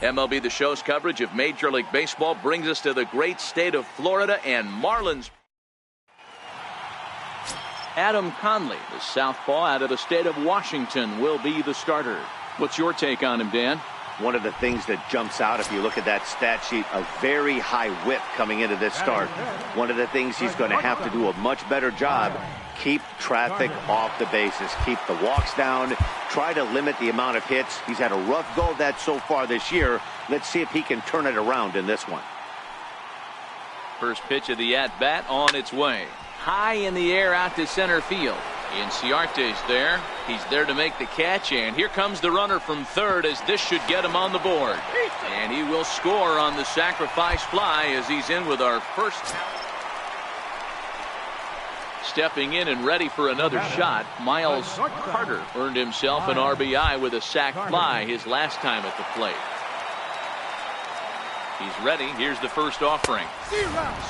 MLB The Show's coverage of Major League Baseball brings us to the great state of Florida and Marlins. Adam Conley, the southpaw out of the state of Washington, will be the starter. What's your take on him, Dan? One of the things that jumps out if you look at that stat sheet, a very high whip coming into this start. One of the things he's going to have to do a much better job, keep traffic off the bases, keep the walks down, try to limit the amount of hits. He's had a rough go of that so far this year. Let's see if he can turn it around in this one. First pitch of the at-bat on its way. High in the air out to center field. Inciarte's there. He's there to make the catch, and here comes the runner from third as this should get him on the board. And he will score on the sacrifice fly as he's in with our first. Stepping in and ready for another shot, Miles Carter earned himself an RBI with a sac fly his last time at the plate. He's ready. Here's the first offering.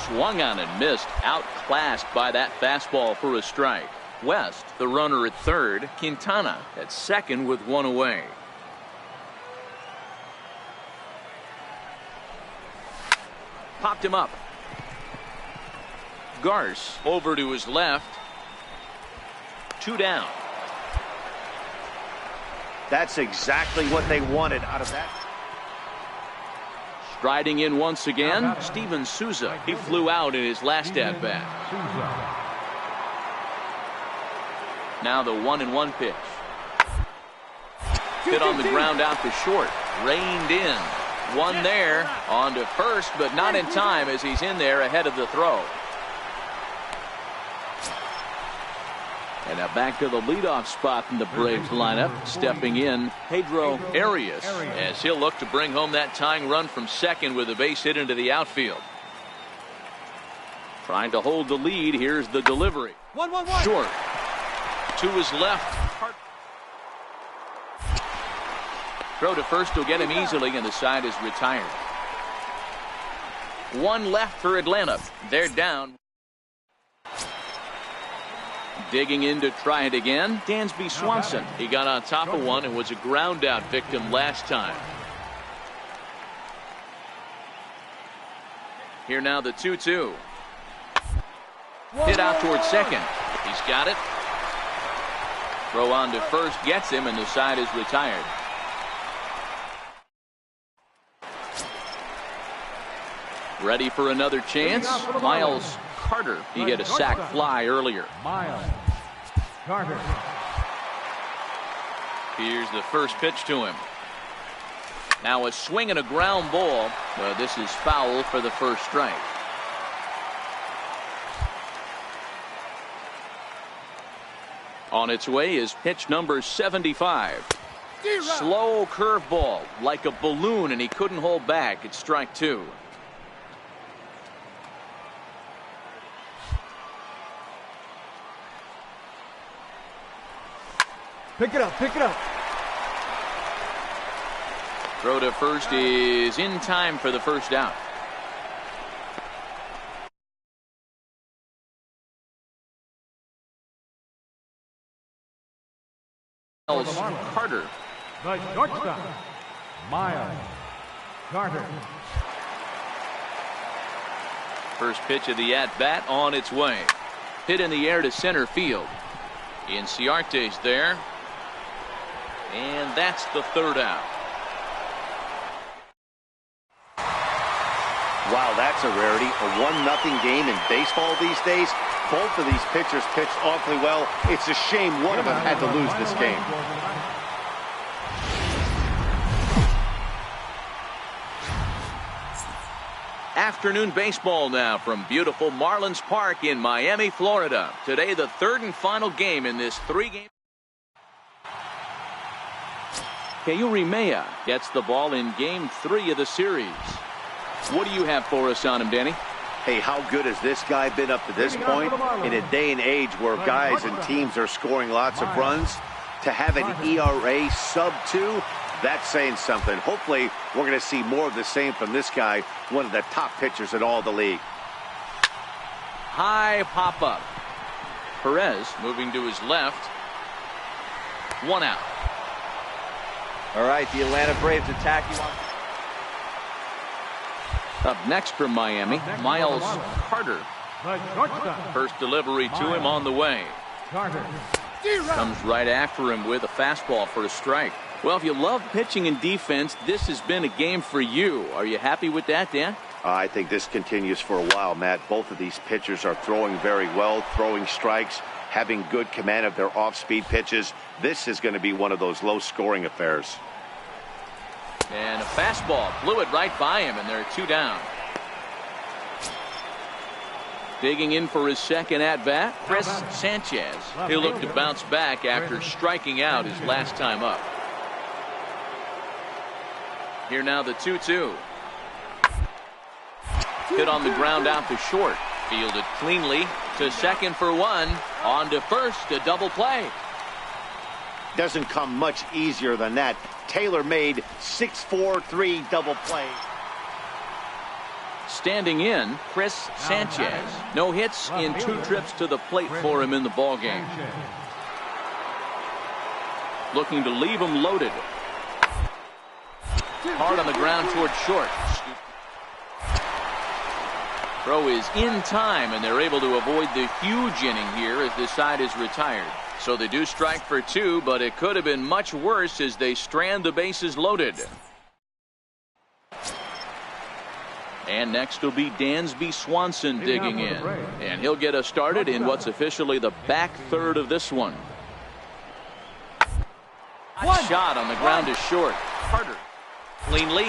Swung on and missed. Outclassed by that fastball for a strike. West, the runner at third. Quintana at second with one away. Popped him up. Garce over to his left. Two down. That's exactly what they wanted out of that. Striding in once again, Steven Souza. He flew out in his last at-bat. Now the 1-1 pitch. Hit on the ground out to short. Reined in. One there. On to first, but not in time as he's in there ahead of the throw. And now back to the leadoff spot in the Braves lineup. Stepping in, Pedro Arias, as he'll look to bring home that tying run from second with a base hit into the outfield. Trying to hold the lead. Here's the delivery. Short. To his left. Throw to first will get him easily, and the side is retired. One left for Atlanta. They're down. Digging in to try it again, Dansby Swanson. He got on top of one and was a ground out victim last time. Here now the 2-2. Hit out towards second. He's got it. Throw on to first gets him, and the side is retired. Ready for another chance. Miles Carter. He hit a sac fly earlier. Miles Carter. Here's the first pitch to him. Now a swing and a ground ball. This is foul for the first strike. On its way is pitch number 75. Slow curveball like a balloon, and he couldn't hold back. It's strike two. Pick it up, pick it up. Throw to first is in time for the first out. Miles Carter. The shortstop, Miles Carter. First pitch of the at-bat on its way. Hit in the air to center field. Inciarte's there. And that's the third out. Wow, that's a rarity. A 1-0 game in baseball these days. Both of these pitchers pitched awfully well. It's a shame one of them had to lose this game. Afternoon baseball now from beautiful Marlins Park in Miami, Florida. Today, the third and final game in this three-game. Mejia gets the ball in game 3 of the series. What do you have for us on him, Danny? Hey, how good has this guy been up to this point? In a day and age where guys and teams are scoring lots of runs, to have an ERA sub-2, that's saying something. Hopefully, we're going to see more of the same from this guy, one of the top pitchers in all the league. High pop-up. Perez moving to his left. 1 out. All right, the Atlanta Braves attacking. Up next from Miami, Miles Carter. First delivery to him on the way. Comes right after him with a fastball for a strike. Well, if you love pitching and defense, this has been a game for you. Are you happy with that, Dan? I think this continues for a while, Matt. Both of these pitchers are throwing very well, throwing strikes, having good command of their off-speed pitches. This is going to be one of those low-scoring affairs. And a fastball blew it right by him, and they're 2 down. Digging in for his second at-bat, Chris Sanchez. He'll look to bounce back after striking out his last time up. Here now the 2-2. Hit on the ground out to short. Fielded cleanly to second for 1. On to first, a double play. Doesn't come much easier than that. Tailor-made 6-4-3 double play. Standing in, Chris Sanchez. No hits in 2 trips to the plate for him in the ballgame. Looking to leave him loaded. Hard on the ground toward short. Throw is in time, and they're able to avoid the huge inning here as this side is retired. So they do strike for 2, but it could have been much worse as they strand the bases loaded. And next will be Dansby Swanson digging in. And he'll get us started in what's officially the back third of this one. Shot on the ground is short. Carter cleanly.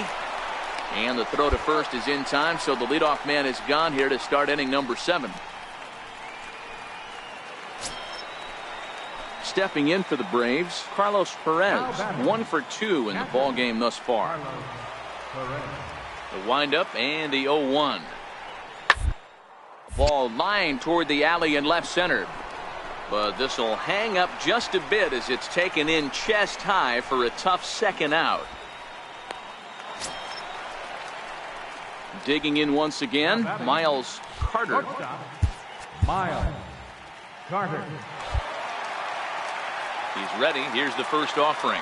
And the throw to first is in time, so the leadoff man is gone here to start inning number 7. Stepping in for the Braves, Carlos Perez, 1 for 2 in the ball game thus far. The windup and the 0-1. Ball lined toward the alley in left center. But this will hang up just a bit as it's taken in chest high for a tough second out. Digging in once again, Miles Carter. Miles Carter. He's ready. Here's the first offering.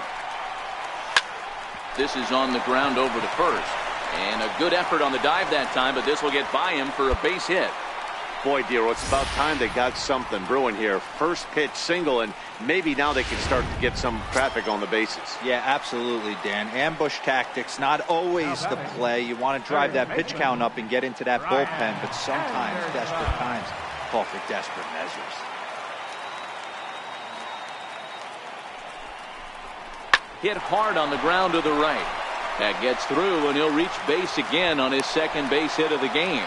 This is on the ground over to first. And a good effort on the dive that time, but this will get by him for a base hit. Boy, Dero, it's about time they got something brewing here. First pitch single, and maybe now they can start to get some traffic on the bases. Yeah, absolutely, Dan. Ambush tactics, not always the play. You want to drive that pitch count up and get into that bullpen, but sometimes desperate times call for desperate measures. Hit hard on the ground to the right. That gets through, and he'll reach base again on his second base hit of the game.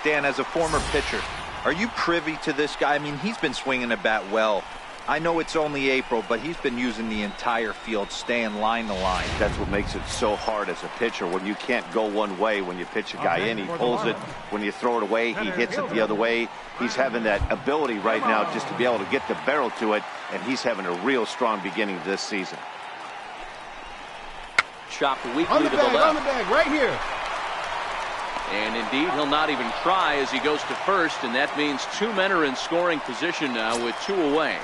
Dan, as a former pitcher, are you privy to this guy? I mean, he's been swinging the bat well. I know it's only April, but he's been using the entire field, staying line to line. That's what makes it so hard as a pitcher when you can't go one way. When you pitch a guy in, he pulls it. When you throw it away, he hits it the other way. He's having that ability right now just to be able to get the barrel to it, and he's having a real strong beginning of this season. Chopped weakly to the left. On the bag, right here. And indeed, he'll not even try as he goes to first, and that means 2 men are in scoring position now with 2 away.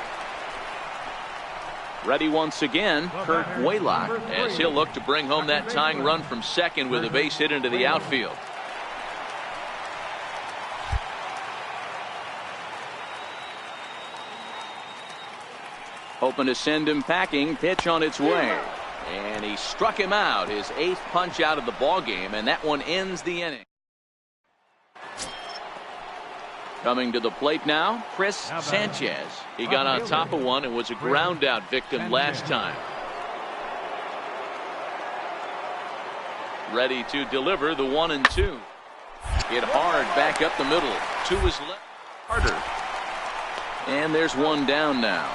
Ready once again, Kurt Waylock, as he'll look to bring home that tying run from second with a base hit into the outfield. Hoping to send him packing. Pitch on its way. And he struck him out, his 8th punch out of the ball game, and that one ends the inning. Coming to the plate now, Chris Sanchez. He got on top of one and was a ground out victim last time. Ready to deliver the 1-2. Hit hard back up the middle. To his left. Carter. And there's one down now.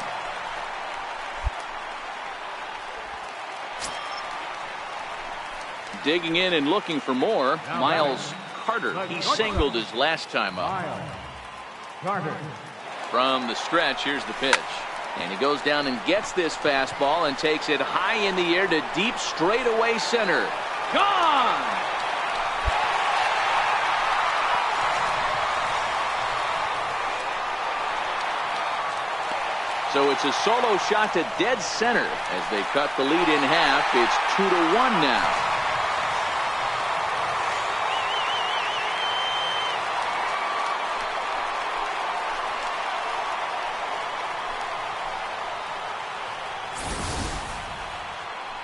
Digging in and looking for more. Miles Carter. He singled his last time up. Carter. From the stretch, here's the pitch. And he goes down and gets this fastball and takes it high in the air to deep straightaway center. Gone! So it's a solo shot to dead center as they cut the lead in half. It's 2-1 now.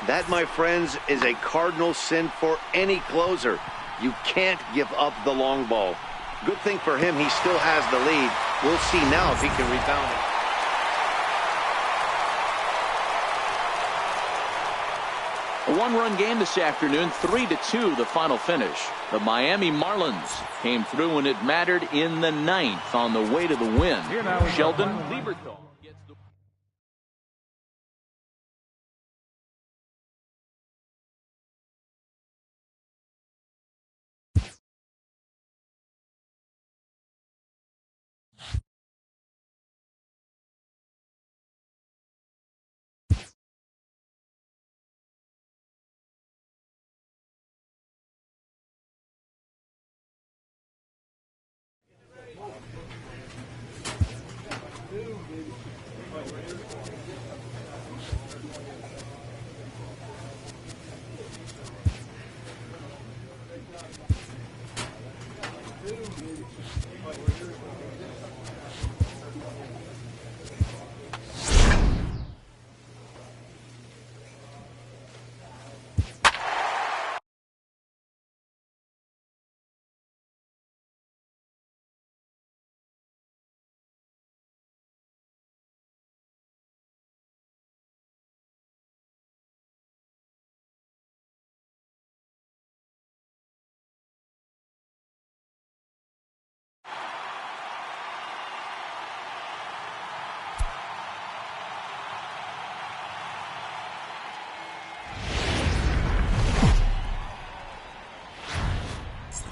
That, my friends, is a cardinal sin for any closer. You can't give up the long ball. Good thing for him, he still has the lead. We'll see now if he can rebound it. A one-run game this afternoon, 3-2 the final finish. The Miami Marlins came through when it mattered in the 9th on the way to the win. Sheldon Lieberthal.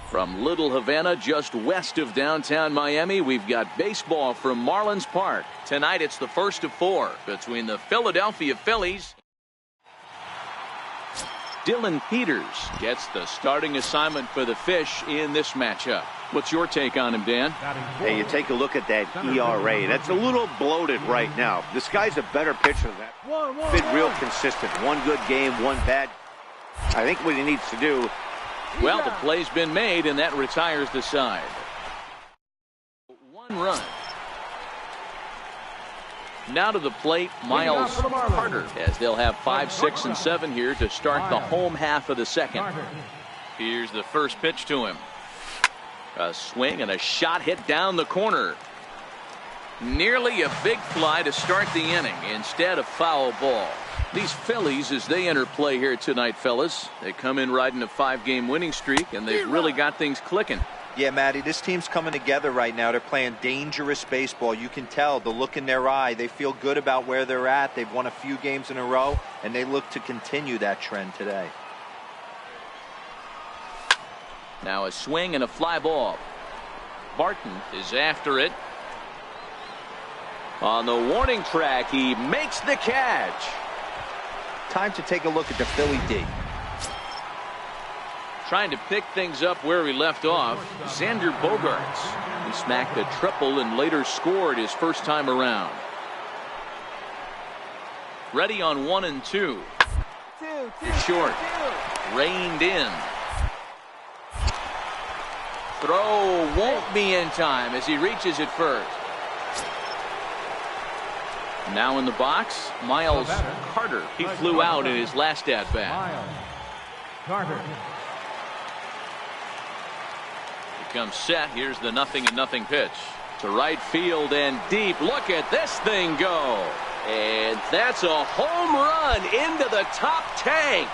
From Little Havana, just west of downtown Miami, we've got baseball from Marlins Park. Tonight it's the first of 4 between the Philadelphia Phillies. Dylan Peters gets the starting assignment for the Fish in this matchup. What's your take on him, Dan? Hey, you take a look at that ERA. That's a little bloated right now. This guy's a better pitcher than that. Been real consistent. One good game, one bad. I think what he needs to do. Well, the play's been made, and that retires the side. 1 run. Now to the plate, Miles Carter, as they'll have 5, 6, and 7 here to start the home half of the second. Here's the first pitch to him. A swing and a shot hit down the corner. Nearly a big fly to start the inning. Instead, a foul ball. These Phillies, as they enter play here tonight, fellas, they come in riding a 5-game winning streak, and they've really got things clicking. Yeah, Matty, this team's coming together right now. They're playing dangerous baseball. You can tell the look in their eye. They feel good about where they're at. They've won a few games in a row, and they look to continue that trend today. Now a swing and a fly ball. Barton is after it. On the warning track, he makes the catch. Time to take a look at the Philly D. Trying to pick things up where he left off, Xander Bogaerts. He smacked a triple and later scored his first time around. Ready on 1 and 2. Short. Reined in. Throw won't be in time as he reaches it first. Now in the box, Miles Carter. He flew out in his last at bat. Miles Carter. He comes set. Here's the 0-0 pitch to right field and deep. Look at this thing go. And that's a home run into the top tank.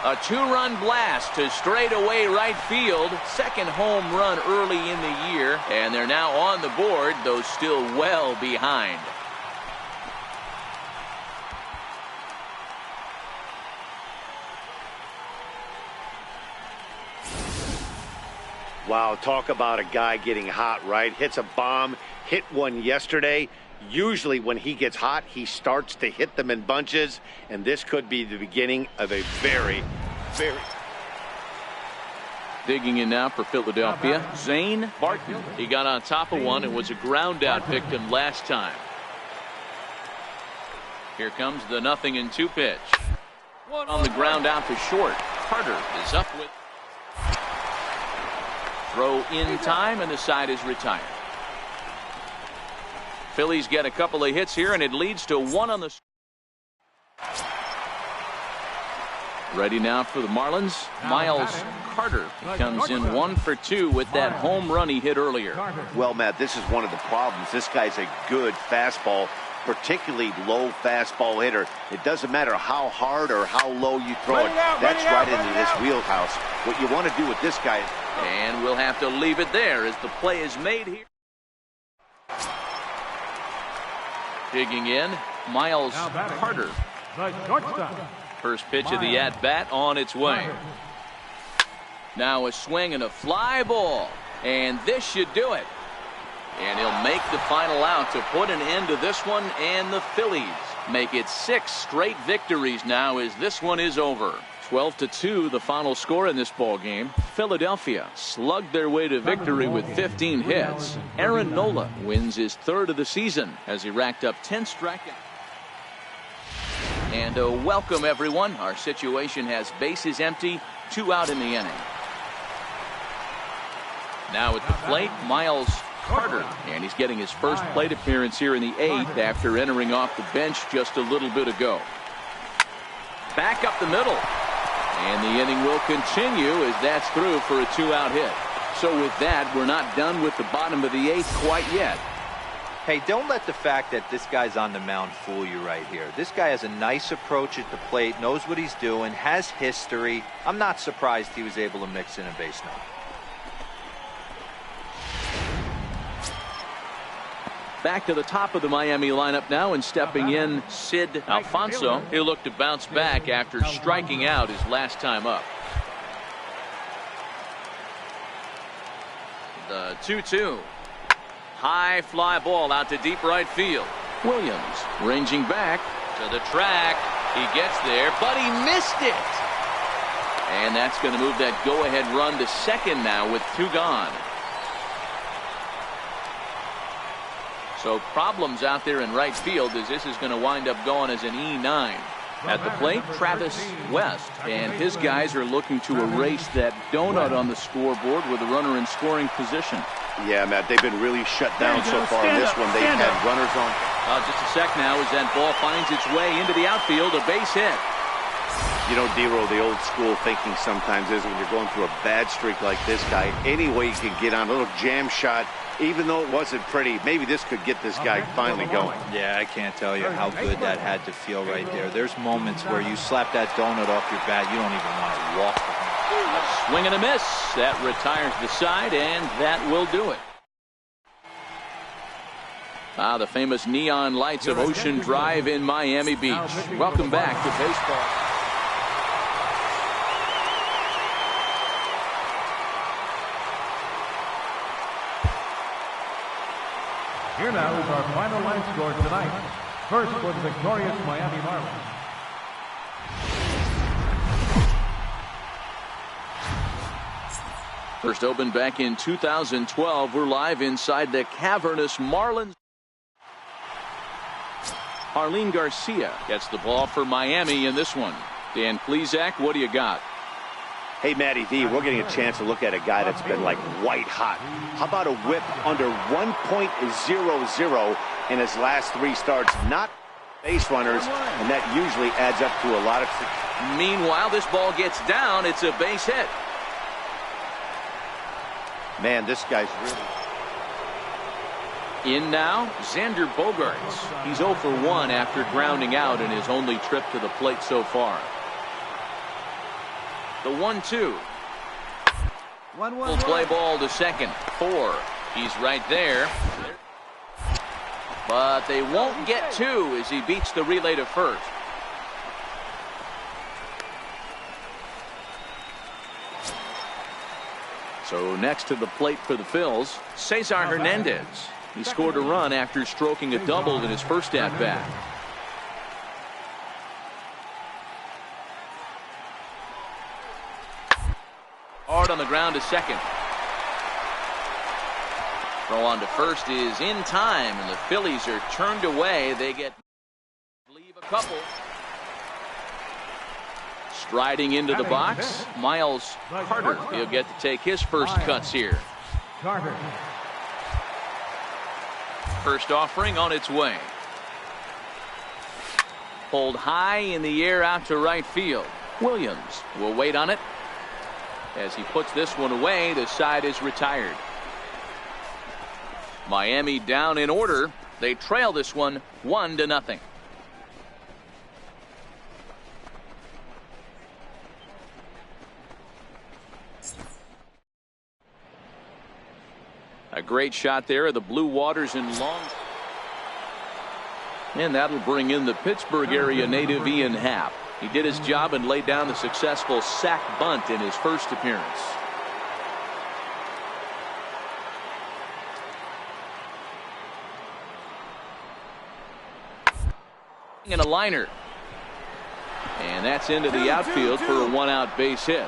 A two-run blast to straightaway right field. Second home run early in the year. And they're now on the board, though still well behind. Wow, talk about a guy getting hot, right? Hits a bomb, hit one yesterday. Usually when he gets hot, he starts to hit them in bunches, and this could be the beginning of a very... Digging in now for Philadelphia, Zane Barton. He got on top of one and was a ground out victim last time. Here comes the 0-2 pitch. On the ground out to short. Carter is up with. Throw in time, and the side is retired. Phillies get a couple of hits here, and it leads to one on the. Ready now for the Marlins. Miles Carter comes in 1 for 2 with that home run he hit earlier. Well, Matt, this is one of the problems. This guy's a good fastball, particularly low fastball hitter. It doesn't matter how hard or how low you throw it. That's right into this wheelhouse. What you want to do with this guy is... And we'll have to leave it there as the play is made here. Digging in, Miles Carter. First pitch of the at-bat on its way. Now a swing and a fly ball. And this should do it. And he'll make the final out to put an end to this one, and the Phillies make it 6 straight victories now as this one is over. 12-2 the final score in this ball game. Philadelphia slugged their way to victory with 15 hits. Aaron Nola wins his 3rd of the season as he racked up 10 strikeouts. And welcome everyone. Our situation has bases empty, 2 out in the inning. Now at the plate, Miles Carter, and he's getting his first plate appearance here in the 8th after entering off the bench just a little bit ago. Back up the middle. And the inning will continue as that's through for a 2-out hit. So with that, we're not done with the bottom of the 8th quite yet. Hey, don't let the fact that this guy's on the mound fool you right here. This guy has a nice approach at the plate, knows what he's doing, has history. I'm not surprised he was able to mix in a base knock. Back to the top of the Miami lineup now, and stepping in, Sid Alfonso. He'll look to bounce back after striking out his last time up. The 2-2. High fly ball out to deep right field. Williams ranging back to the track. He gets there, but he missed it. And that's going to move that go-ahead run to second now with 2 gone. So problems out there in right field as this is going to wind up going as an E9. At the plate, Travis West, and his guys are looking to erase that donut on the scoreboard with a runner in scoring position. Yeah, Matt, they've been really shut down so far in this one. They've had runners on. Just a sec now as that ball finds its way into the outfield, a base hit. You know, D-Roll, the old school thinking sometimes is when you're going through a bad streak like this guy, any way you can get on a little jam shot, even though it wasn't pretty, maybe this could get this guy finally going. Yeah, I can't tell you how good that had to feel right there. There's moments where you slap that donut off your bat, you don't even want to walk. A swing and a miss. That retires the side, and that will do it. The famous neon lights of Ocean Drive in Miami Beach. Welcome back to baseball. Here now is our final line score tonight. First for the victorious Miami Marlins. First opened back in 2012. We're live inside the cavernous Marlins. Arlene Garcia gets the ball for Miami in this one. Dan Plesac, what do you got? Hey, Matty V, we're getting a chance to look at a guy that's been like white hot. How about a whip under 1.00 in his last 3 starts? Not base runners, and that usually adds up to a lot of... Meanwhile, this ball gets down. It's a base hit. Man, this guy's really... In now, Xander Bogaerts. He's 0 for 1 after grounding out in his only trip to the plate so far. The 1-2. Will play ball to second. 4. He's right there. But they won't get 2 as he beats the relay to first. So next to the plate for the Phils, Cesar Hernandez. He scored a run after stroking a double in his first at-bat. Hard on the ground to second. Throw on to first is in time, and the Phillies are turned away. They leave a couple. Striding into the box, Miles Carter. He'll get to take his first cuts here. First offering on its way. Pulled high in the air out to right field. Williams will wait on it. As he puts this one away, the side is retired. Miami down in order. They trail this one 1-0. A great shot there of the Blue Waters in long. And that'll bring in the Pittsburgh area native Ian Happ. He did his job and laid down the successful sac bunt in his first appearance. And a liner. And that's into the outfield for a 1-out base hit.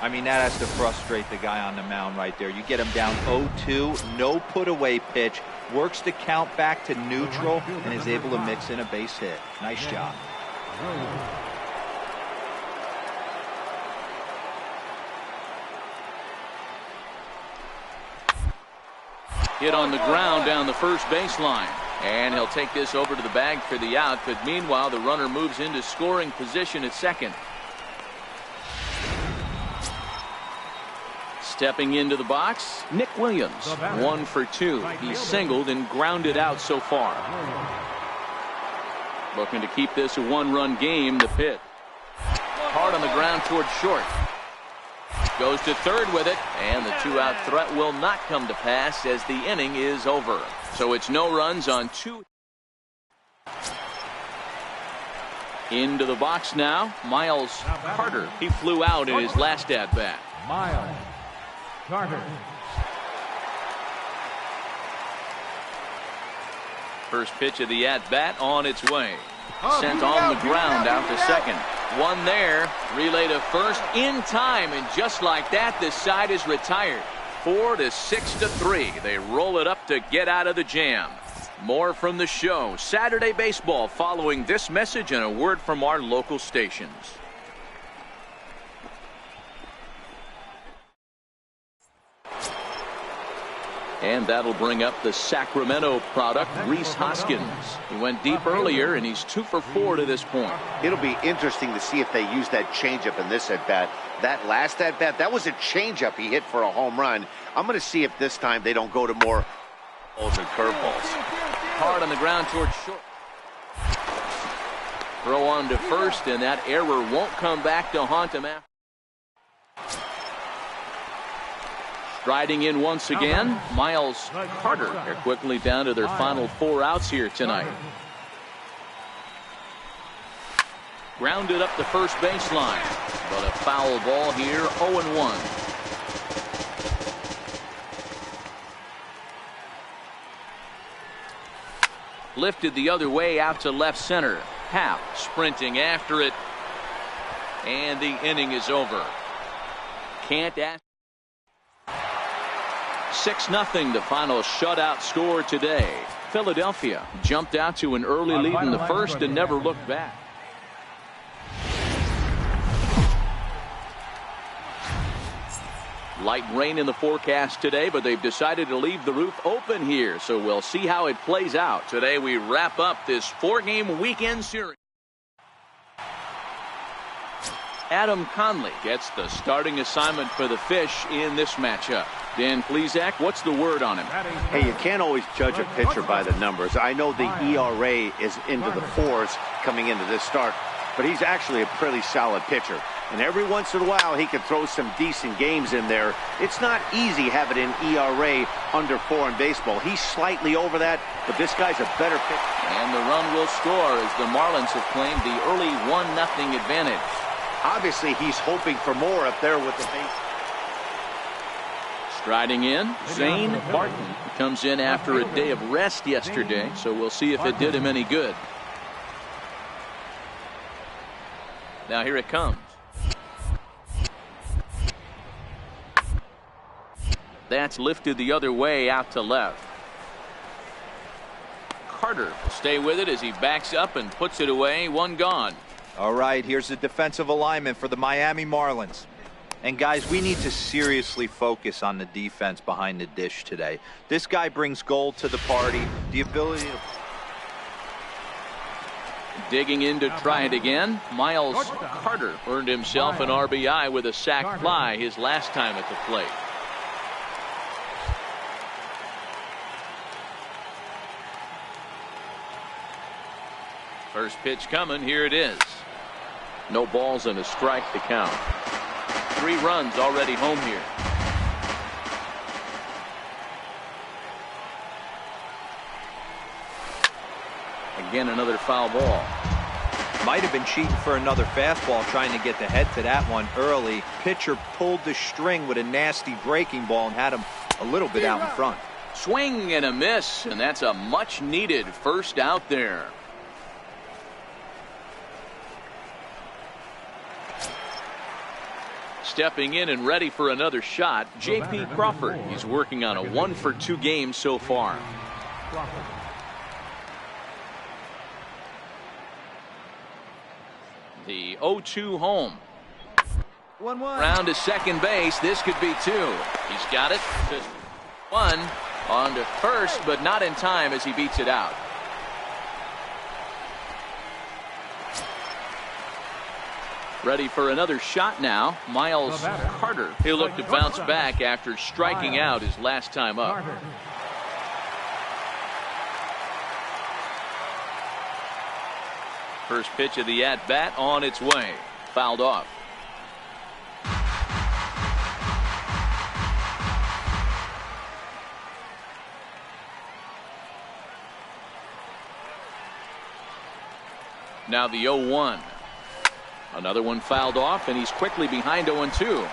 I mean, that has to frustrate the guy on the mound right there. You get him down 0-2, no put away pitch, works the count back to neutral, and is able to mix in a base hit. Nice job. Hit on the ground down the first baseline. And he'll take this over to the bag for the out, but meanwhile the runner moves into scoring position at second. Stepping into the box, Nick Williams, 1 for 2. He's singled and grounded out so far. Looking to keep this a 1-run game. The pitch. Hard on the ground towards short. Goes to third with it, and the 2-out threat will not come to pass as the inning is over. So it's no runs on 2. Into the box now, Miles Carter. He flew out in his last at-bat. Miles Carter. First pitch of the at-bat on its way. Sent on the ground out to second. One there. Relay to first in time, and just like that, the side is retired. 4-6-3. They roll it up to get out of the jam. More from the show. Saturday baseball following this message and a word from our local stations. And that'll bring up the Sacramento product, Rhys Hoskins. He went deep earlier, and he's 2 for 4 to this point. It'll be interesting to see if they use that changeup in this at-bat. That last at-bat, that was a changeup he hit for a home run. I'm going to see if this time they don't go to more balls and curveballs. Hard on the ground towards short. Throw on to first, and that error won't come back to haunt him after. Striding in once again, Miles Carter. They're quickly down to their final 4 outs here tonight. Grounded up the first baseline, but a foul ball here, 0-1. Lifted the other way out to left center. Happ sprinting after it, and the inning is over. Can't ask. 6-0 the final shutout score today. Philadelphia jumped out to an early lead in the first and never looked back. Light rain in the forecast today, but they've decided to leave the roof open here, so we'll see how it plays out. Today we wrap up this 4-game weekend series. Adam Conley gets the starting assignment for the Fish in this matchup. Dan Plesac, what's the word on him? Hey, you can't always judge a pitcher by the numbers. I know the ERA is into the 4s coming into this start. but he's actually a pretty solid pitcher. And every once in a while, he can throw some decent games in there. It's not easy having an ERA under 4 in baseball. He's slightly over that, but this guy's a better pitcher. And the run will score as the Marlins have claimed the early 1-0 advantage. Obviously, he's hoping for more up there with the base. Striding in, Zane Barton comes in after a day of rest yesterday, so we'll see if it did him any good. Now here it comes. That's lifted the other way out to left. Carter will stay with it as he backs up and puts it away. One gone. All right, here's the defensive alignment for the Miami Marlins. And guys, we need to seriously focus on the defense behind the dish today. This guy brings gold to the party. The ability to... Digging in to try it again. Miles Carter earned himself an RBI with a sac fly his last time at the plate. First pitch coming. Here it is. No balls and a strike to count. 3 runs already home here. Again, another foul ball. Might have been cheating for another fastball, trying to get the head to that one early. Pitcher pulled the string with a nasty breaking ball and had him a little bit out in front. Swing and a miss, and that's a much needed first out there. Stepping in and ready for another shot, J.P. Crawford. He's working on a 1-for-2 game so far. The 0-2 home. 1-1. Round to second base. This could be 2. He's got it. 1 on to first, but not in time as he beats it out. Ready for another shot now. Miles Carter. He'll look to bounce back after striking out his last time up. First pitch of the at-bat on its way. Fouled off. Now the 0-1. Another one fouled off, and he's quickly behind 0-2.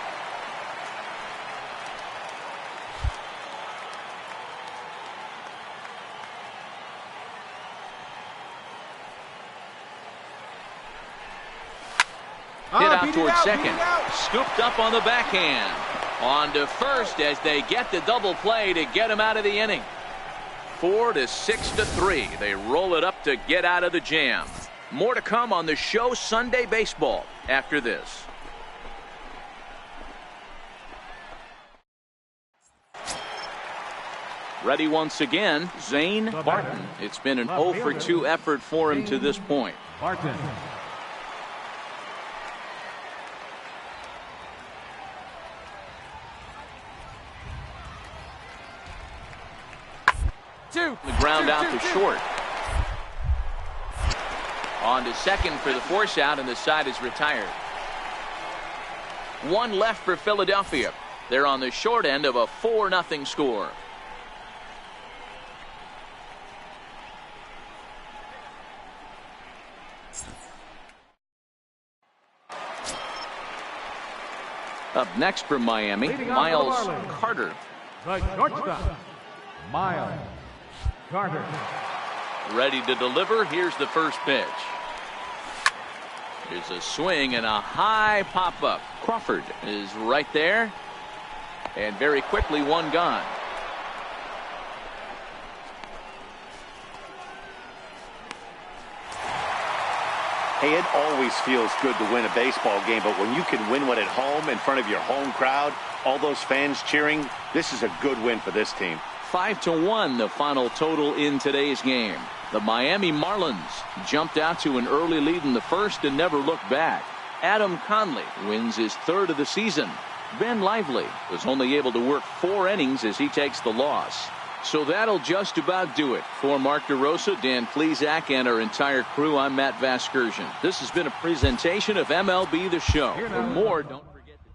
Hit out towards second. Scooped up on the backhand. On to first as they get the double play to get him out of the inning. 4-6-3. They roll it up to get out of the jam. More to come on the show Sunday Baseball after this. Ready once again, Zane Barton. It's been an 0-for-2 effort for him to this point. Barton. The ground out to short. On to second for the force out, and the side is retired. 1 left for Philadelphia. They're on the short end of a 4-0 score. Up next from Miami, Miles Carter. The shortstop, Miles Carter. Ready to deliver. Here's the first pitch. There's a swing and a high pop-up. Crawford is right there. And very quickly, 1 gone. Hey, it always feels good to win a baseball game, but when you can win one at home in front of your home crowd, all those fans cheering, this is a good win for this team. 5-1 the final total in today's game. The Miami Marlins jumped out to an early lead in the first and never looked back. Adam Conley wins his 3rd of the season. Ben Lively was only able to work 4 innings as he takes the loss. So that'll just about do it. For Mark DeRosa, Dan Plesac, and our entire crew, I'm Matt Vasgersian. This has been a presentation of MLB The Show. For more, don't forget to...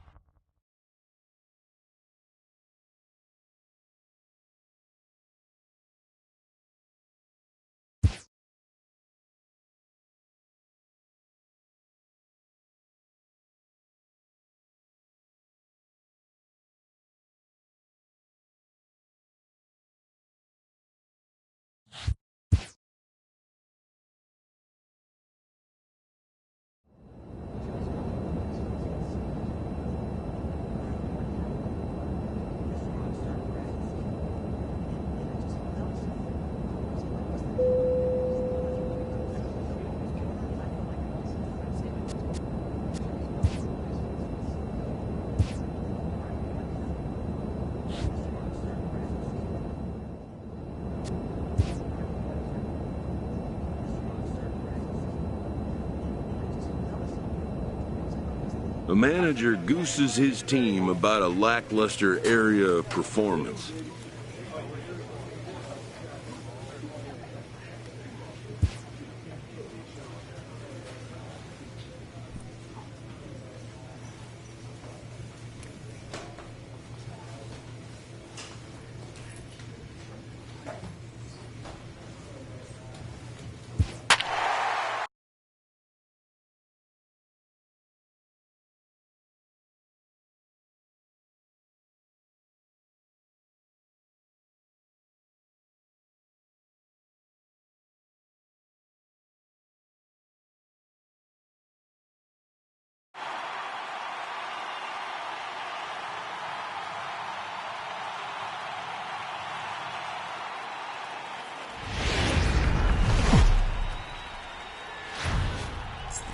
A manager gooses his team about a lackluster area of performance.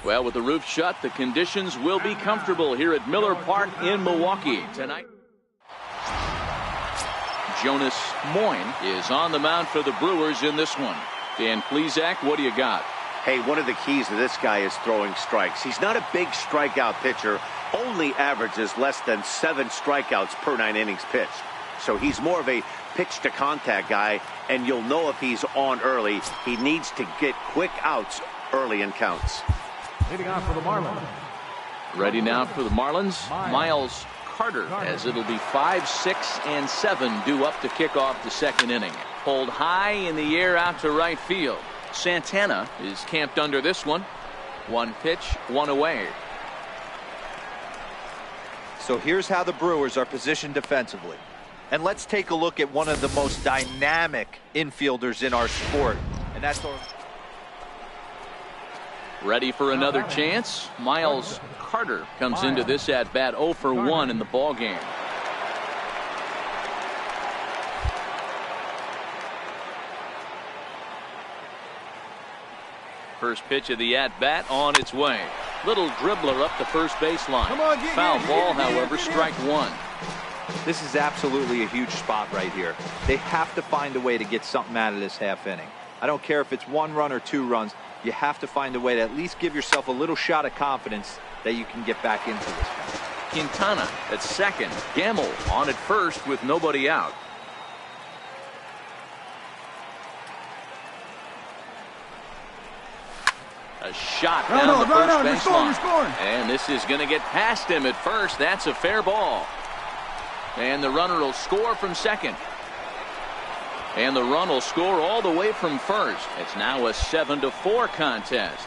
Well, with the roof shut, the conditions will be comfortable here at Miller Park in Milwaukee tonight. Jonas Moyne is on the mound for the Brewers in this one. Dan Plesac, what do you got? Hey, one of the keys to this guy is throwing strikes. He's not a big strikeout pitcher, only averages less than 7 strikeouts per 9 innings pitched. So he's more of a pitch-to-contact guy, and you'll know if he's on early. He needs to get quick outs early in counts. Leading off for the Marlins. Ready now for the Marlins, Miles Carter, as it'll be 5, 6, and 7 due up to kick off the second inning. Pulled high in the air out to right field. Santana is camped under this one. 1 pitch, 1 away. So here's how the Brewers are positioned defensively. And let's take a look at one of the most dynamic infielders in our sport. And that's our... Ready for another chance. Miles Carter comes into this at bat 0 for 1 in the ball game. First pitch of the at bat on its way. Little dribbler up the first baseline. Foul ball, however, strike 1. This is absolutely a huge spot right here. They have to find a way to get something out of this half inning. I don't care if it's 1 run or 2 runs. You have to find a way to at least give yourself a little shot of confidence that you can get back into this one. Quintana at second. Gamble on at first with nobody out. A shot down the first baseline. And this is going to get past him at first. That's a fair ball. And the runner will score from second. And the run will score all the way from first. It's now a 7-4 contest.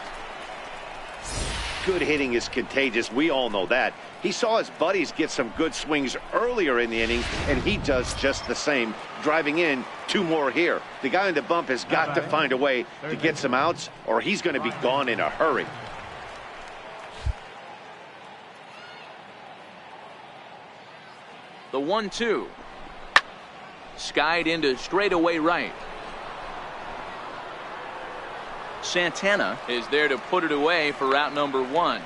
Good hitting is contagious. We all know that. He saw his buddies get some good swings earlier in the inning, and he does just the same, driving in 2 more here. The guy in the bump has got to find a way to get some outs, or he's going to be gone in a hurry. The 1-2. Skied into straightaway right. Santana is there to put it away for route number 1.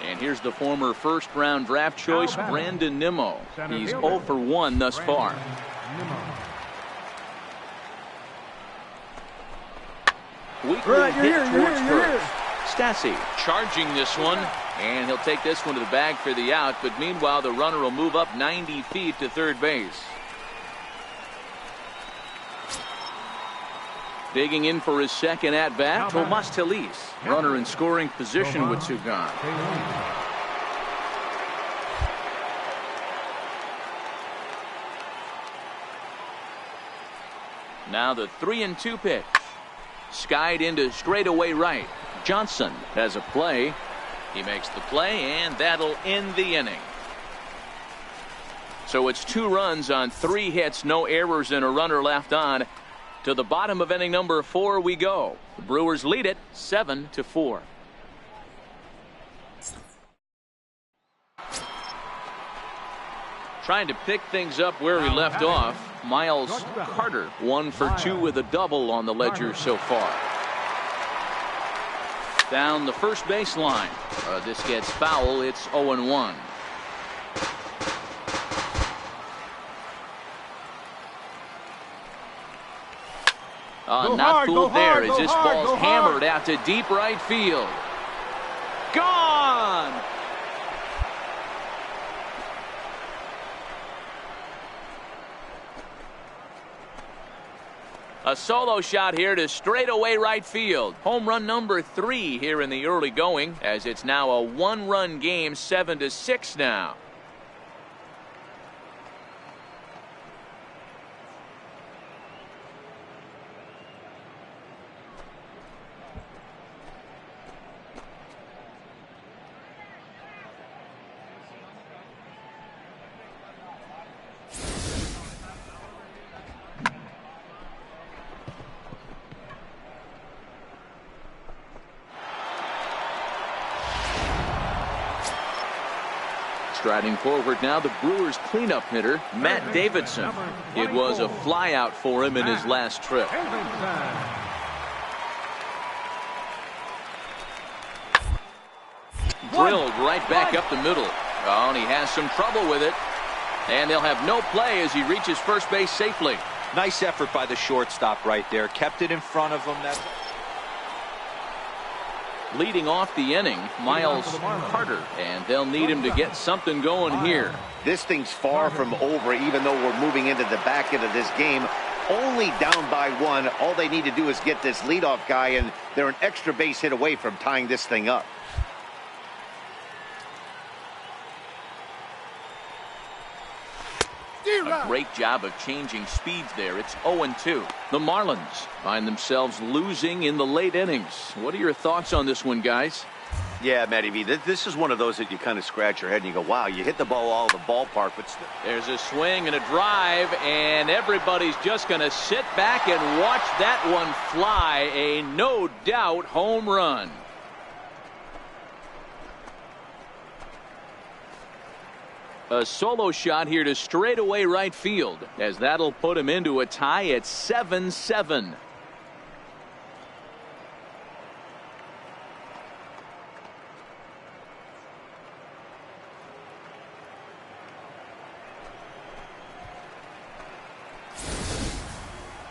And here's the former first-round draft choice, Brandon Nimmo. He's 0 for 1 thus far. Weakly hit towards first. Stassi charging this one. And he'll take this one to the bag for the out, but meanwhile the runner will move up 90 feet to third base. Digging in for his second at-bat, Tomas Telis. Runner in scoring position with two gone. Now the 3-2 pitch. Skied into straightaway right. Johnson has a play. He makes the play, and that'll end the inning. So it's 2 runs on 3 hits, no errors, and a runner left on. To the bottom of inning number 4 we go. The Brewers lead it 7-4. Trying to pick things up where we left off. Miles Carter 1 for 2 with a double on the ledger so far. Down the first baseline. This gets foul. It's 0-1. Not fooled there as this ball's hammered out to deep right field. Gone! A solo shot here to straightaway right field. Home run number 3 here in the early going, as it's now a 1-run game, 7-6 now. Striding forward now, the Brewers cleanup hitter, Matt Davidson. It was a flyout for him in his last trip. Drilled right back up the middle. Oh, and he has some trouble with it. And they'll have no play as he reaches first base safely. Nice effort by the shortstop right there. Kept it in front of him. Leading off the inning, Miles Carter, and they'll need him to get something going here. This thing's far from over, even though we're moving into the back end of this game. Only down by 1. All they need to do is get this leadoff guy, and they're an extra base hit away from tying this thing up. A great job of changing speeds there. It's 0-2. The Marlins find themselves losing in the late innings. What are your thoughts on this one, guys? Yeah, Matty V, this is one of those that you kind of scratch your head and you go, wow, you hit the ball all the ballpark. But there's a swing and a drive, and everybody's just going to sit back and watch that one fly. A no-doubt home run. A solo shot here to straightaway right field, as that'll put him into a tie at 7-7.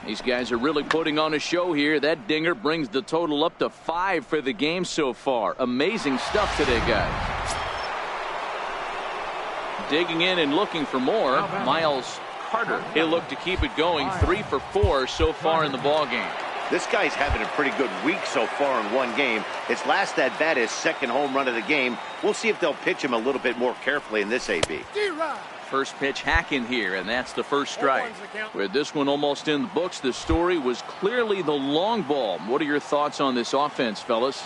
These guys are really putting on a show here. That dinger brings the total up to 5 for the game so far. Amazing stuff today, guys. Digging in and looking for more, Miles Carter. He'll look to keep it going. 3 for 4 so far in the ball game. This guy's having a pretty good week so far in one game. His last at bat, his second home run of the game. We'll see if they'll pitch him a little bit more carefully in this AB. First pitch hack in here, and that's the first strike. With this one almost in the books, the story was clearly the long ball. What are your thoughts on this offense, fellas?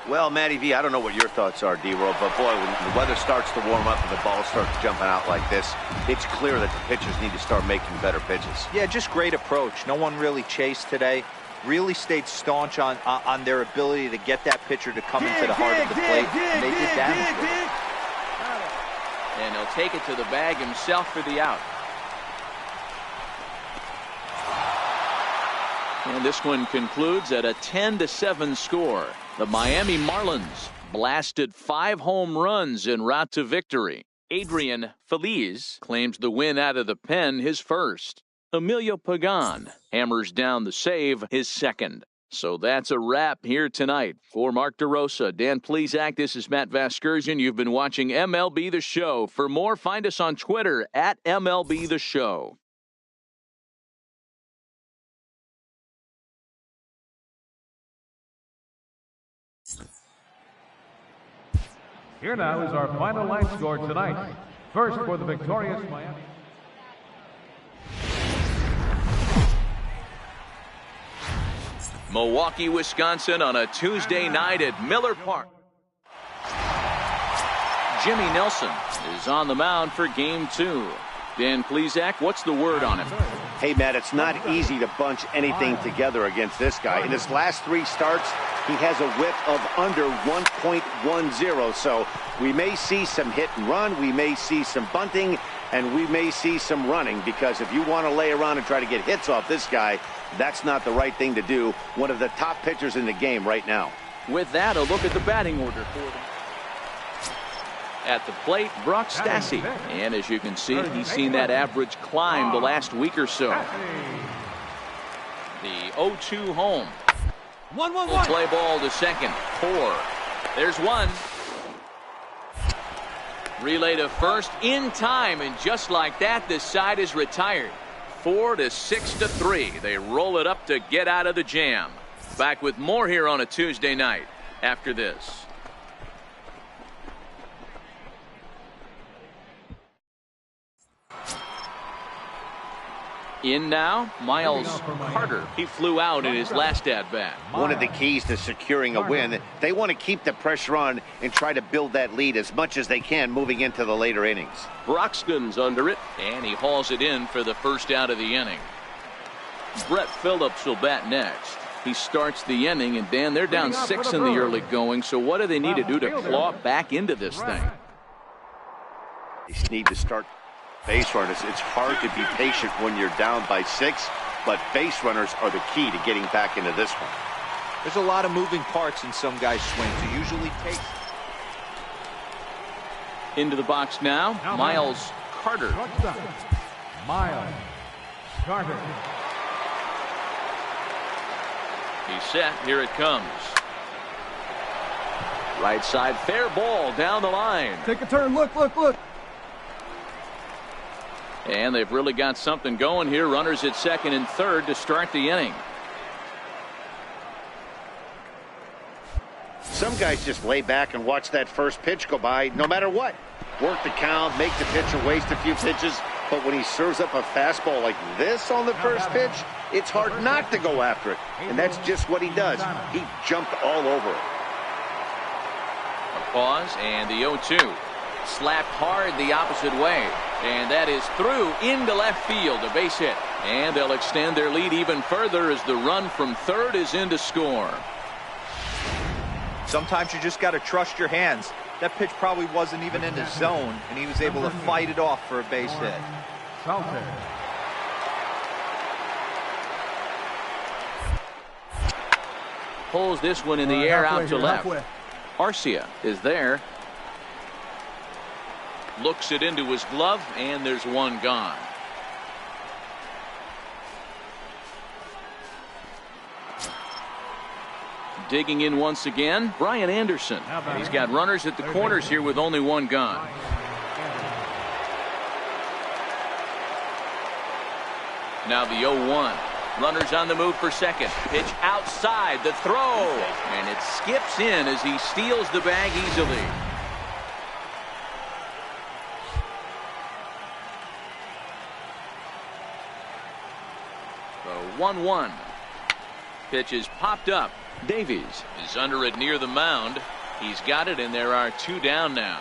Well, Matty V, I don't know what your thoughts are, D-Roll, but boy, when the weather starts to warm up and the ball starts jumping out like this, it's clear that the pitchers need to start making better pitches. Yeah, just great approach. No one really chased today. Really stayed staunch on their ability to get that pitcher to come into the heart of the plate, and they did damage with it. And he'll take it to the bag himself for the out. And this one concludes at a 10-7 score. The Miami Marlins blasted 5 home runs en route to victory. Adrian Feliz claims the win out of the pen, his first. Emilio Pagan hammers down the save, his second. So that's a wrap here tonight. For Mark DeRosa, Dan Plesac, this is Matt Vasgersian. You've been watching MLB The Show. For more, find us on Twitter at MLB The Show. Here now is our final line score tonight. First for the victorious Miami. Milwaukee, Wisconsin on a Tuesday night at Miller Park. Jimmy Nelson is on the mound for Game 2. Dan Plesac, what's the word on him? Hey, Matt, it's not easy to bunch anything together against this guy. In his last 3 starts, he has a whip of under 1.10. So we may see some hit and run, we may see some bunting, and we may see some running, because if you want to lay around and try to get hits off this guy, that's not the right thing to do. One of the top pitchers in the game right now. With that, a look at the batting order for them. At the plate, Brock Stassi. And as you can see, he's seen that average climb the last week or so. The 0-2 home. 1-1-1. Play ball to second. 4. There's 1. Relay to first in time, and just like that, this side is retired. 4-6-3. They roll it up to get out of the jam. Back with more here on a Tuesday night after this. In now, Miles Carter. He flew out in his last at-bat. One of the keys to securing a win, they want to keep the pressure on and try to build that lead as much as they can moving into the later innings. Broxton's under it, and he hauls it in for the first out of the inning. Brett Phillips will bat next. He starts the inning, and Dan, they're down 6 in the early going, so what do they need to do to claw back into this thing? They need to start base runners. It's hard to be patient when you're down by 6, but base runners are the key to getting back into this one. There's a lot of moving parts in some guys' swings. It usually takes. Into the box now, Miles Carter. Miles Carter. He's set. Here it comes. Right side, fair ball down the line. Take a turn. Look, look, look. And they've really got something going here. Runners at second and third to start the inning. Some guys just lay back and watch that first pitch go by no matter what. Work the count, make the pitch and waste a few pitches. But when he serves up a fastball like this on the first pitch, it's hard not to go after it. And that's just what he does. He jumped all over it. A pause and the 0-2. Slapped hard the opposite way. And that is through into left field, a base hit. And they'll extend their lead even further as the run from third is in to score. Sometimes you just got to trust your hands. That pitch probably wasn't even in his zone, and he was able to fight it off for a base hit. Pulls this one in the air out to left. Arcia is there. Looks it into his glove, and there's one gone. Digging in once again, Brian Anderson. He's got runners at the corners here with only one gone. Now the 0-1. Runners on the move for second. Pitch outside, the throw. And it skips in as he steals the bag easily. The 1-1. Pitch is popped up. Davies is under it near the mound. He's got it, and there are 2 down now.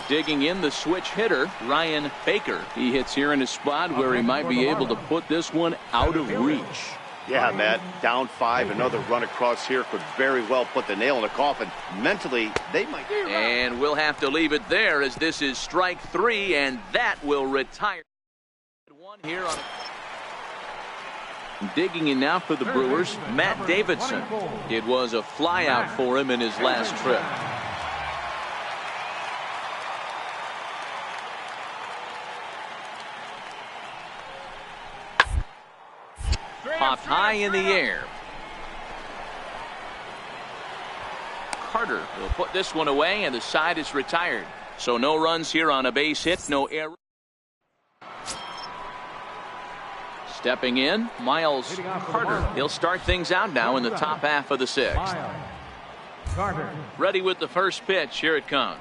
Digging in the switch hitter, Ryan Baker. He hits here in a spot where he might be able to put this one out of reach. Yeah, Matt, down 5. Another run across here could very well put the nail in the coffin. Mentally, they might. And we'll have to leave it there as this is strike 3, and that will retire. One here on. Digging in now for the Brewers, Matt Davidson. It was a flyout for him in his last trip. Popped high in the air. Carter will put this one away, and the side is retired. So no runs here on a base hit, no error. Stepping in, Miles Carter. He'll start things out now in the top half of the sixth. Ready with the first pitch. Here it comes.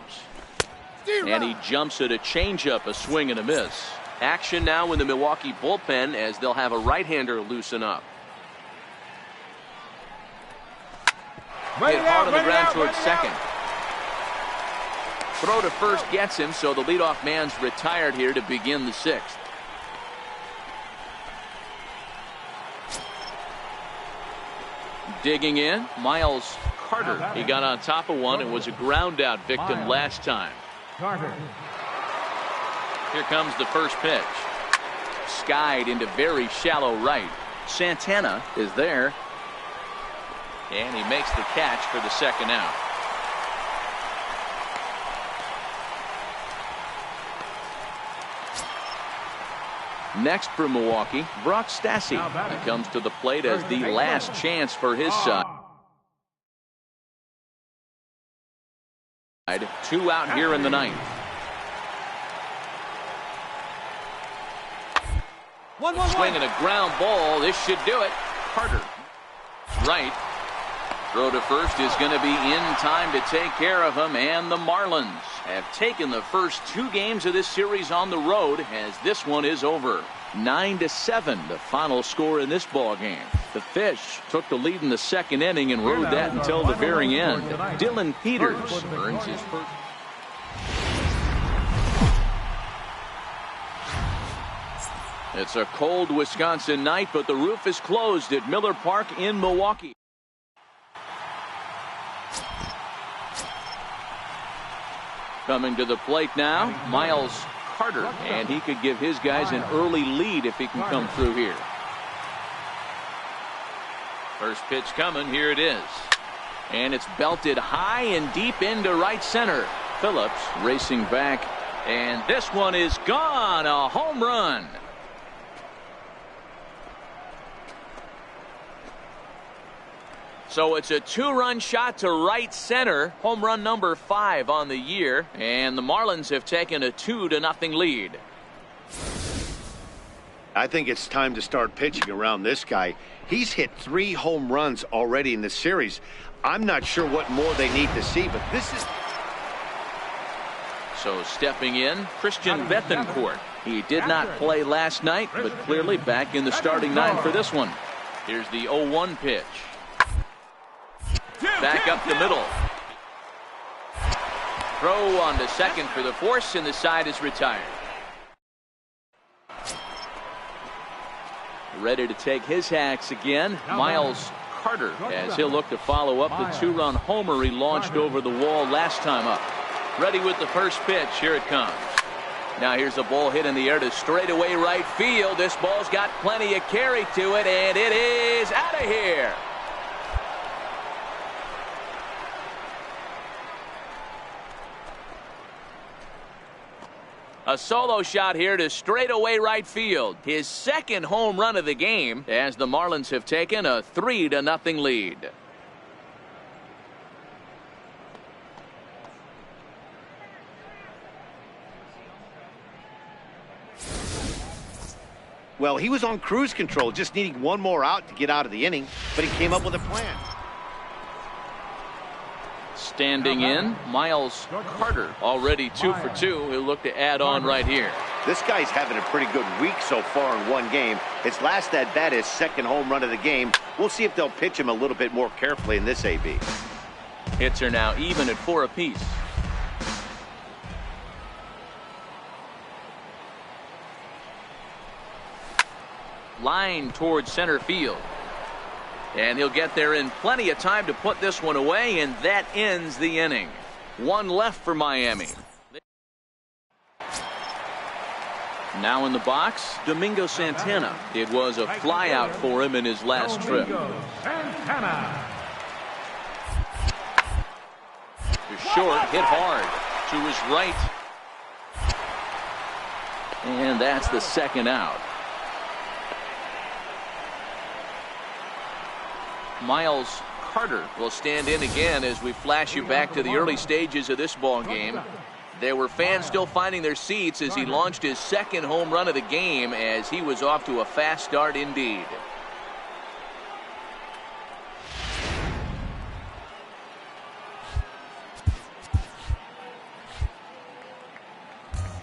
And he jumps at a changeup, a swing and a miss. Action now in the Milwaukee bullpen as they'll have a right-hander loosen up. Hit hard on the ground towards second. Throw to first gets him, so the leadoff man's retired here to begin the sixth. Digging in, Miles Carter. He got on top of one and was a ground out victim last time. Here comes the first pitch. Skied into very shallow right. Santana is there. And he makes the catch for the second out. Next for Milwaukee, Brock Stassi. He comes to the plate as the last chance for his side. 2 out here in the ninth. Swing and a ground ball. This should do it. Carter. Right. Throw to first is going to be in time to take care of him, and the Marlins have taken the first 2 games of this series on the road as this one is over. 9-7, the final score in this ball game. The Fish took the lead in the second inning and rode that until the very end. Dylan Peters earns his first. It's a cold Wisconsin night, but the roof is closed at Miller Park in Milwaukee. Coming to the plate now, Miles Carter, and he could give his guys an early lead if he can come through here. First pitch coming, here it is. And it's belted high and deep into right center. Phillips racing back, and this one is gone, a home run. So it's a 2-run shot to right center. Home run number 5 on the year. And the Marlins have taken a 2-0 lead. I think it's time to start pitching around this guy. He's hit 3 home runs already in the series. I'm not sure what more they need to see, but this is... So stepping in, Christian Bethancourt. He did not play last night, but clearly back in the starting 9 for this one. Here's the 0-1 pitch. Back up the middle. Throw on to second for the force, and the side is retired. Ready to take his hacks again, Miles Carter, as he'll look to follow up the 2-run homer he launched over the wall last time up. Ready with the first pitch. Here it comes. Now here's a ball hit in the air to straightaway right field. This ball's got plenty of carry to it, and it is out of here. A solo shot here to straightaway right field. His second home run of the game as the Marlins have taken a 3-0 lead. Well, he was on cruise control, just needing one more out to get out of the inning, but he came up with a plan. Standing in, Miles Carter, already 2 for 2. He'll look to add on right here. This guy's having a pretty good week so far in one game. His last at bat is second home run of the game. We'll see if they'll pitch him a little bit more carefully in this AB. Hits are now even at 4 apiece. Line towards center field. And he'll get there in plenty of time to put this one away, and that ends the inning. 1 left for Miami. Now in the box, Domingo Santana. It was a flyout for him in his last trip. To short, hit hard to his right. And that's the second out. Miles Carter will stand in again as we flash you back to the early stages of this ball game. There were fans still finding their seats as he launched his second home run of the game, as he was off to a fast start indeed.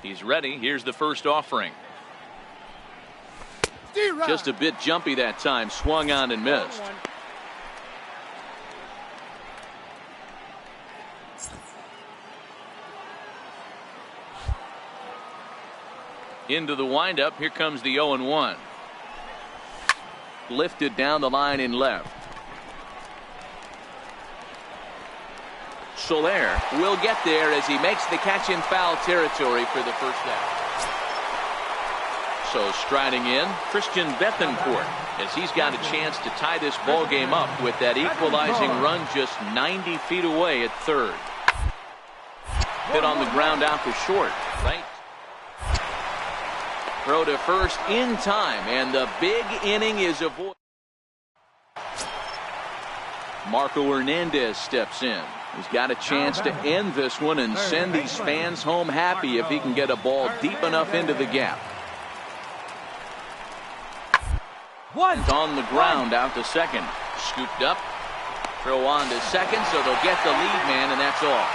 He's ready. Here's the first offering. Just a bit jumpy that time. Swung on and missed. Into the windup. Here comes the 0-1. Lifted down the line in left. Soler will get there as he makes the catch in foul territory for the first out. So striding in, Christian Bethancourt, as he's got a chance to tie this ball game up with that equalizing run just 90 feet away at third. Hit on the ground out to short. Right. Throw to first in time, and the big inning is avoided. Marco Hernandez steps in. He's got a chance to end this one and send these fans home happy if he can get a ball deep enough into the gap. It's on the ground out to second. Scooped up. Throw on to second, so they'll get the lead man, and that's all.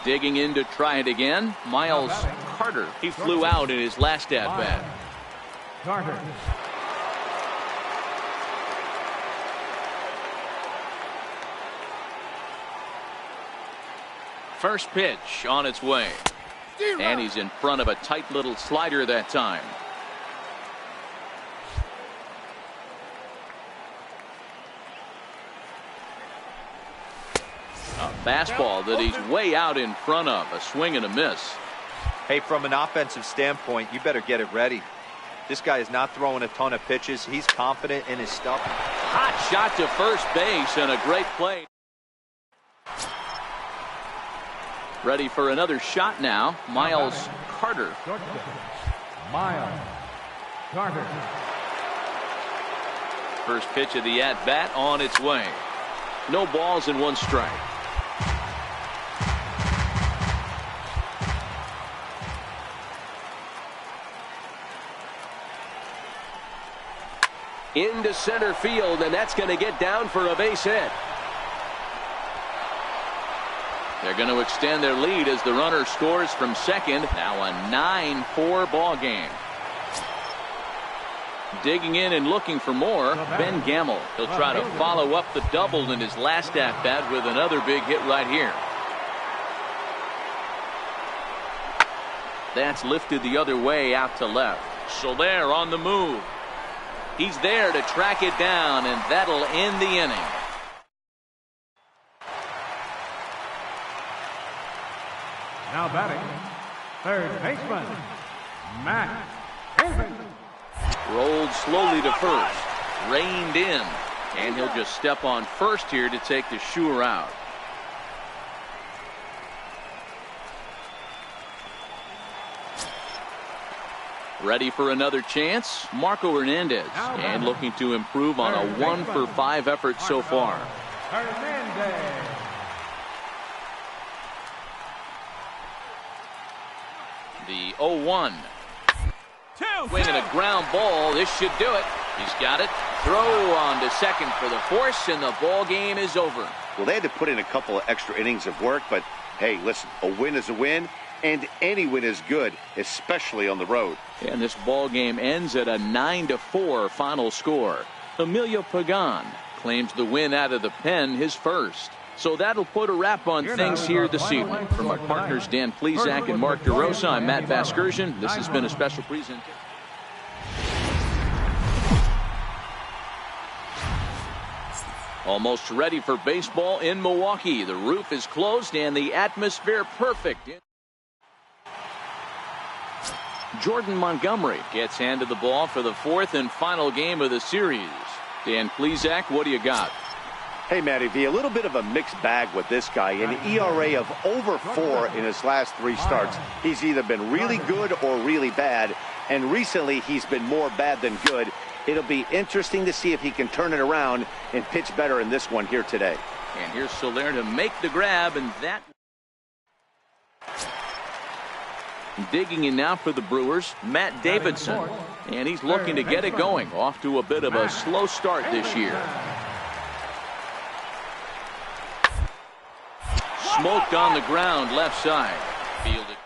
Digging in to try it again, Miles Carter. He flew out in his last at-bat. Carter. First pitch on its way. And he's in front of a tight little slider that time. A fastball that he's way out in front of. A swing and a miss. Hey, from an offensive standpoint, you better get it ready. This guy is not throwing a ton of pitches. He's confident in his stuff. Hot shot to first base and a great play. Ready for another shot now. Miles Carter. Miles Carter. First pitch of the at-bat on its way. No balls and one strike. Into center field, and that's going to get down for a base hit. They're going to extend their lead as the runner scores from second. Now a 9-4 ball game. Digging in and looking for more, Ben Gamble. He'll try to follow up the double in his last at-bat with another big hit right here. That's lifted the other way out to left. Soler on the move. He's there to track it down, and that'll end the inning. Now batting, third baseman, Matt Davis. Rolled slowly to first. Reined in. And he'll just step on first here to take the sure out. Ready for another chance, Marco Hernandez, and looking to improve on a 1-for-5 effort so far. Hernandez. The 0-1. Swinging a ground ball. This should do it. He's got it. Throw on to second for the force, and the ball game is over. Well, they had to put in a couple of extra innings of work, but hey, listen, a win is a win, and any win is good, especially on the road. And this ball game ends at a 9-4 final score. Emilio Pagan claims the win out of the pen, his first. So that'll put a wrap on things here this evening. From our partners Dan Plesac and Mark DeRosa, I'm Matt Vasgersian. This has been a special presentation. Almost ready for baseball in Milwaukee. The roof is closed and the atmosphere perfect. Jordan Montgomery gets handed the ball for the fourth and final game of the series. Dan Plesac, what do you got? Hey, Matty V, a little bit of a mixed bag with this guy. An ERA of over 4 in his last 3 starts. He's either been really good or really bad, and recently he's been more bad than good. It'll be interesting to see if he can turn it around and pitch better in this one here today. And here's Soler to make the grab, and that... Digging in now for the Brewers, Matt Davidson. And he's looking to get it going. Off to a bit of a slow start this year. Smoked on the ground, left side. Fielded.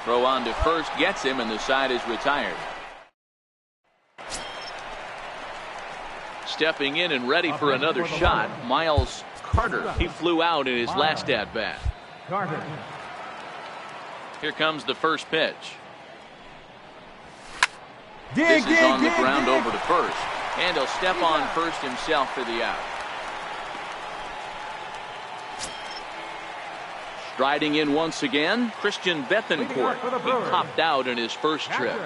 Throw on to first, gets him, and the side is retired. Stepping in and ready for another shot, Miles Carter. He flew out in his last at-bat. Here comes the first pitch. This is on the ground over to first. And he'll step on first himself for the out. Striding in once again, Christian Bethancourt. He popped out in his first trip.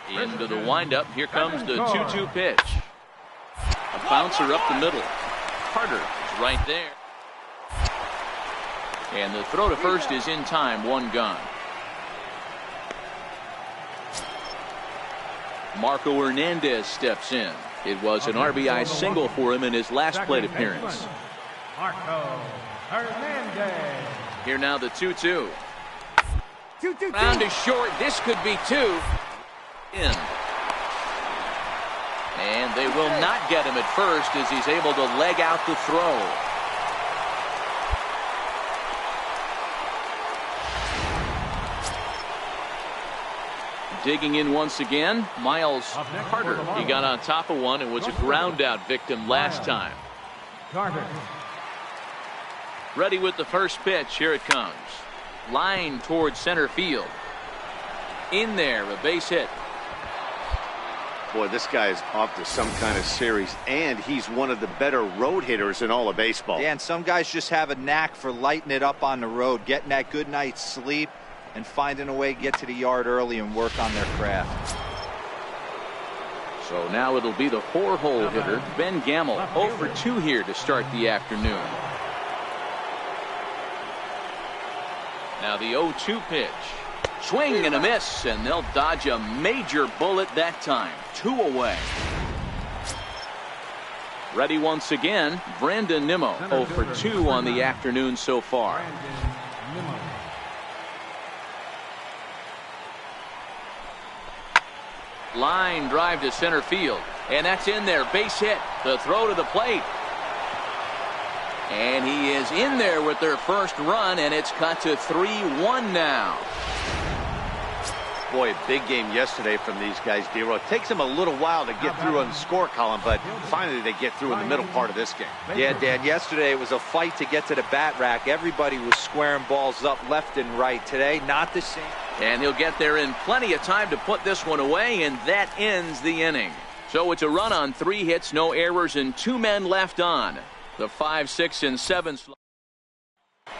Into the windup, here comes the 2-2 pitch. A bouncer up the middle. Carter is right there. And the throw to first is in time, 1 gone. Marco Hernandez steps in. It was an RBI single for him in his last plate appearance. Marco Hernandez. Here now the 2-2. Round is short. This could be 2. In. And they will not get him at first as he's able to leg out the throw. Digging in once again, Miles Carter. He got on top of one and was a ground out victim last time. Carter. Ready with the first pitch. Here it comes. Line towards center field. In there, a base hit. Boy, this guy is off to some kind of series, and he's one of the better road hitters in all of baseball. Yeah, and some guys just have a knack for lighting it up on the road, getting that good night's sleep, and finding a way to get to the yard early and work on their craft. So now it'll be the 4-hole hitter, Ben Gamble. 0 for 2 here to start the afternoon. Now the 0-2 pitch. Swing and a miss, and they'll dodge a major bullet that time. 2 away. Ready once again, Brandon Nimmo. 0 for 2 on the afternoon so far. Line drive to center field, and that's in there. Base hit. The throw to the plate. And he is in there with their first run, and it's cut to 3-1 now. Boy, a big game yesterday from these guys, D-Row. It takes them a little while to get through on the score column, but finally they get through in the middle part of this game. Yeah, Dan, yesterday it was a fight to get to the bat rack. Everybody was squaring balls up left and right. Today, not the same. And he'll get there in plenty of time to put this one away, and that ends the inning. So it's a run on 3 hits, no errors, and 2 men left on. The 5, 6, and 7 slot.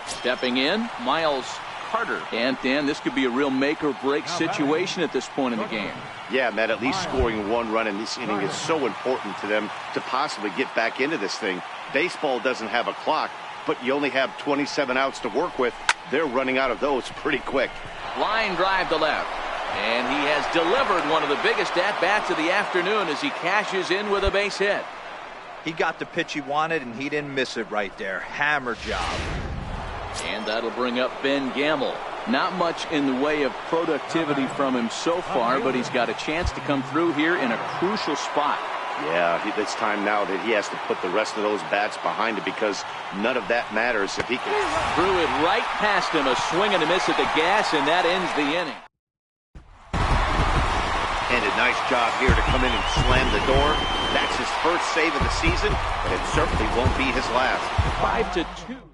Stepping in, Miles Carter. And Dan, this could be a real make or break situation at this point in the game. Yeah, Matt, at least scoring 1 run in this inning is so important to them to possibly get back into this thing. Baseball doesn't have a clock, but you only have 27 outs to work with. They're running out of those pretty quick. Line drive to left. And he has delivered one of the biggest at-bats of the afternoon as he cashes in with a base hit. He got the pitch he wanted, and he didn't miss it right there. Hammer job. And that'll bring up Ben Gamble. Not much in the way of productivity from him so far, but he's got a chance to come through here in a crucial spot. Yeah, it's time now that he has to put the rest of those bats behind it, because none of that matters if he can. Threw it right past him, a swing and a miss at the gas, and that ends the inning. And a nice job here to come in and slam the door. That's his first save of the season, but it certainly won't be his last. 5-2.